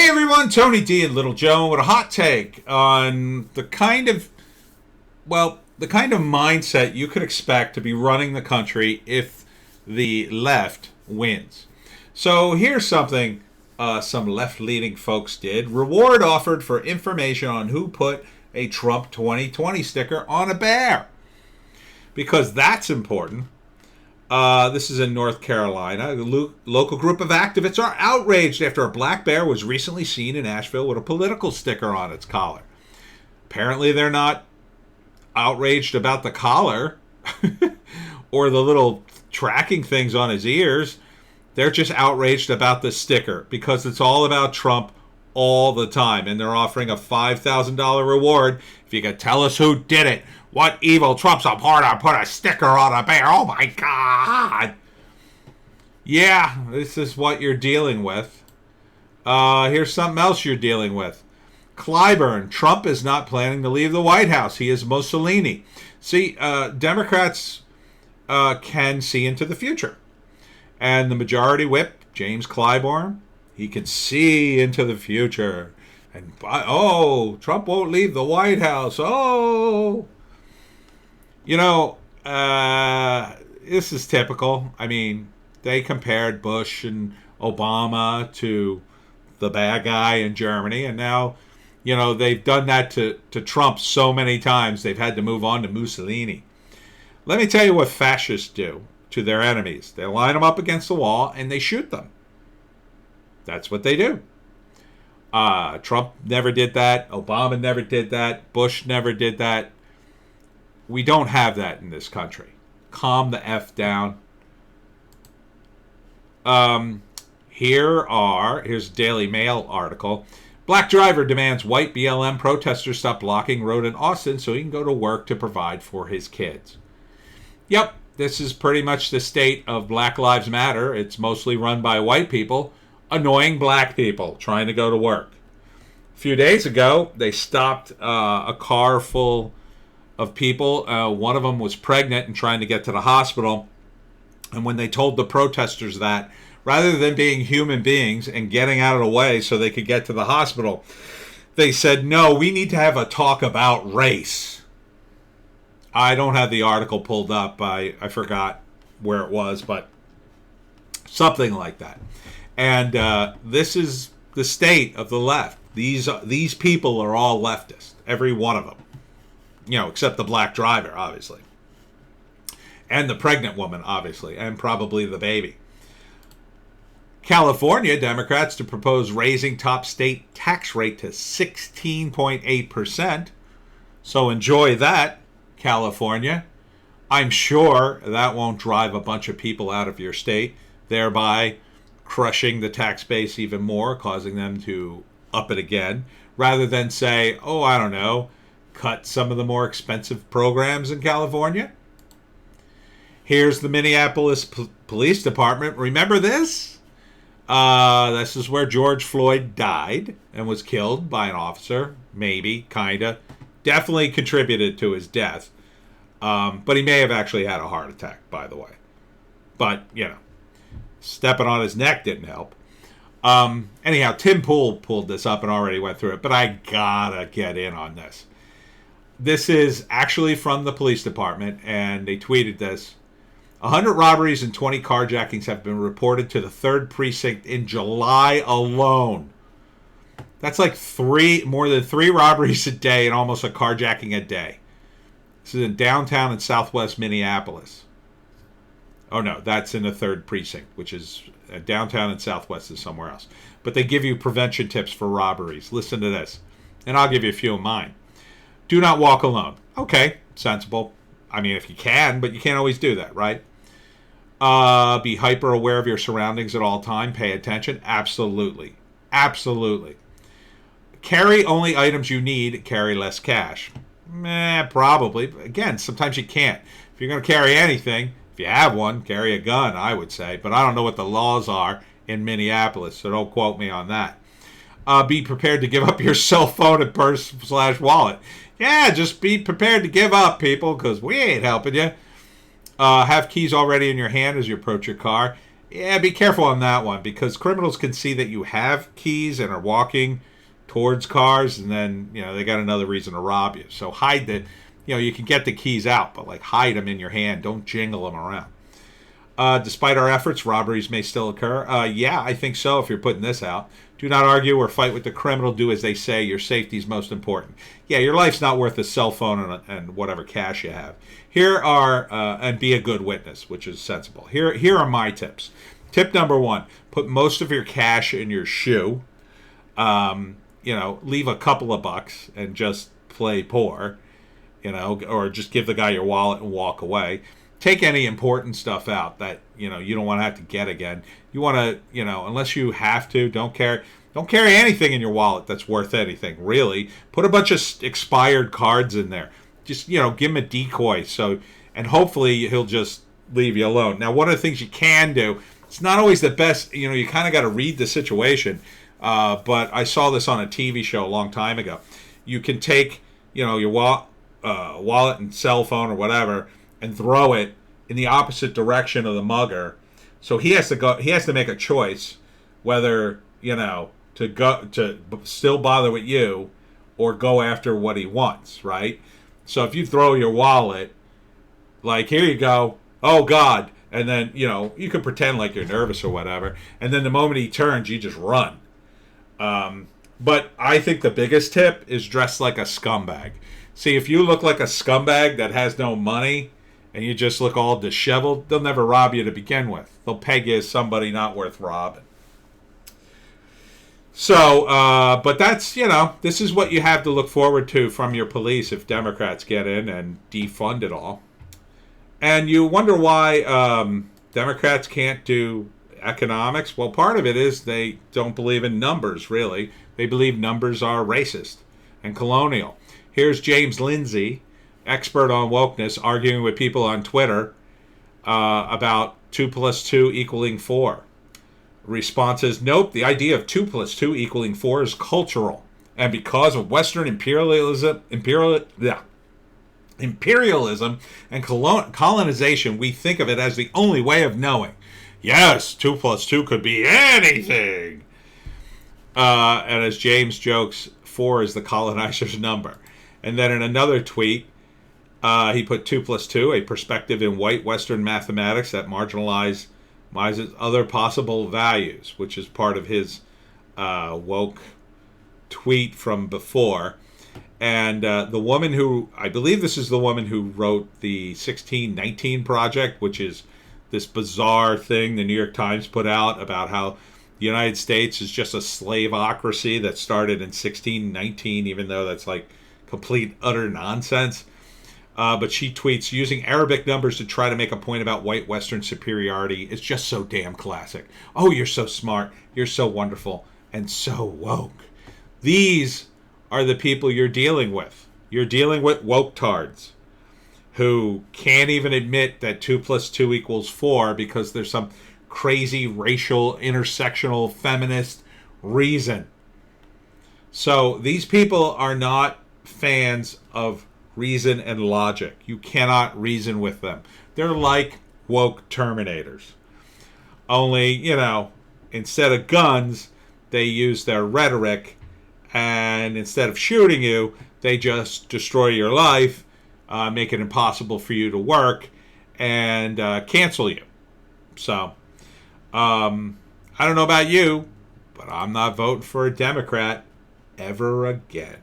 Hey everyone, Tony D and Little Joe with a hot take on the kind of mindset you could expect to be running the country if the left wins. So here's something some left-leaning folks did. Reward offered for information on who put a Trump 2020 sticker on a bear. Because that's important. This is in North Carolina. A local group of activists are outraged after a black bear was recently seen in Asheville with a political sticker on its collar. Apparently they're not outraged about the collar or the little tracking things on his ears. They're just outraged about the sticker because it's all about Trump all the time. And they're offering a $5,000 reward if you can tell us who did it. What evil Trump supporter put a sticker on a bear? Oh my God. Yeah, this is what you're dealing with. Here's something else you're dealing with. Clyburn. Trump is not planning to leave the White House. He is Mussolini. See, Democrats can see into the future. And the majority whip, James Clyburn, he can see into the future. And, Trump won't leave the White House. Oh. You know, this is typical. I mean, they compared Bush and Obama to the bad guy in Germany. And now, you know, they've done that to Trump so many times, they've had to move on to Mussolini. Let me tell you what fascists do to their enemies. They line them up against the wall and they shoot them. That's what they do. Trump never did that. Obama never did that. Bush never did that. We don't have that in this country. Calm the F down. Here's a Daily Mail article. Black driver demands white BLM protesters stop blocking road in Austin so he can go to work to provide for his kids. Yep, this is pretty much the state of Black Lives Matter. It's mostly run by white people, annoying black people trying to go to work. A few days ago, they stopped a car full of people. One of them was pregnant and trying to get to the hospital. And when they told the protesters that, rather than being human beings and getting out of the way so they could get to the hospital, they said, no, we need to have a talk about race. I don't have the article pulled up. I forgot where it was, but something like that. And this is the state of the left. These people are all leftists, every one of them. You know, except the black driver, obviously. And the pregnant woman, obviously. And probably the baby. California Democrats to propose raising top state tax rate to 16.8%. So enjoy that, California. I'm sure that won't drive a bunch of people out of your state, thereby crushing the tax base even more, causing them to up it again, rather than say, I don't know, cut some of the more expensive programs in California. Here's the Minneapolis Police Department. Remember this? This is where George Floyd died and was killed by an officer. Maybe, kinda. Definitely contributed to his death. But he may have actually had a heart attack, by the way. But, you know, stepping on his neck didn't help. Anyhow, Tim Pool pulled this up and already went through it. But I gotta get in on this. This is actually from the police department, and they tweeted this. 100 robberies and 20 carjackings have been reported to the 3rd precinct in July alone. That's like more than 3 robberies a day and almost a carjacking a day. This is in downtown and southwest Minneapolis. Oh no, that's in the 3rd precinct, which is downtown and southwest is somewhere else. But they give you prevention tips for robberies. Listen to this, and I'll give you a few of mine. Do not walk alone. Okay, sensible. I mean, if you can, but you can't always do that, right? Be hyper aware of your surroundings at all time. Pay attention. Absolutely. Absolutely. Carry only items you need. Carry less cash. Probably. Again, sometimes you can't. If you're going to carry anything, if you have one, carry a gun, I would say. But I don't know what the laws are in Minneapolis, so don't quote me on that. Be prepared to give up your cell phone and purse/wallet. Yeah, just be prepared to give up, people, because we ain't helping you. Have keys already in your hand as you approach your car. Yeah, be careful on that one because criminals can see that you have keys and are walking towards cars, and then they got another reason to rob you. So hide the, you can get the keys out, but like hide them in your hand. Don't jingle them around. Despite our efforts, robberies may still occur. Yeah, I think so. If you're putting this out, do not argue or fight with the criminal. Do as they say. Your safety is most important. Yeah, your life's not worth a cell phone and whatever cash you have. Here are and be a good witness, which is sensible. Here are my tips. Tip number 1: put most of your cash in your shoe. Leave a couple of bucks and just play poor. Or just give the guy your wallet and walk away. Take any important stuff out that you don't want to have to get again. You want to unless you have to, don't carry anything in your wallet that's worth anything really. Put a bunch of expired cards in there. Just give him a decoy, and hopefully he'll just leave you alone. Now, one of the things you can do, it's not always the best. You kind of got to read the situation. But I saw this on a TV show a long time ago. You can take your wallet and cell phone or whatever, and throw it in the opposite direction of the mugger. So he has to make a choice whether, to go to still bother with you or go after what he wants, right? So if you throw your wallet, like, here you go, oh God, and then, you can pretend like you're nervous or whatever, and then the moment he turns, you just run. But I think the biggest tip is dress like a scumbag. See, if you look like a scumbag that has no money, and you just look all disheveled, they'll never rob you to begin with. They'll peg you as somebody not worth robbing. So, but that's, this is what you have to look forward to from your police if Democrats get in and defund it all. And you wonder why Democrats can't do economics. Well, part of it is they don't believe in numbers, really. They believe numbers are racist and colonial. Here's James Lindsay, expert on wokeness, arguing with people on Twitter about 2 + 2 = 4. Response is, nope, the idea of 2 + 2 = 4 is cultural. And because of Western imperialism and colonization, we think of it as the only way of knowing. Yes, 2 + 2 could be anything. And as James jokes, 4 is the colonizer's number. And then in another tweet, he put 2 + 2, a perspective in white Western mathematics that marginalizes other possible values, which is part of his woke tweet from before. And the woman who, I believe this is the woman who wrote the 1619 Project, which is this bizarre thing the New York Times put out about how the United States is just a slaveocracy that started in 1619, even though that's like complete, utter nonsense. But she tweets, using Arabic numbers to try to make a point about white Western superiority is just so damn classic. Oh, you're so smart. You're so wonderful and so woke. These are the people you're dealing with. You're dealing with woke-tards who can't even admit that 2 + 2 = 4 because there's some crazy racial, intersectional, feminist reason. So these people are not fans of reason and logic. You cannot reason with them. They're like woke Terminators. Only, instead of guns, they use their rhetoric, and instead of shooting you, they just destroy your life, make it impossible for you to work, and cancel you. So, I don't know about you, but I'm not voting for a Democrat ever again.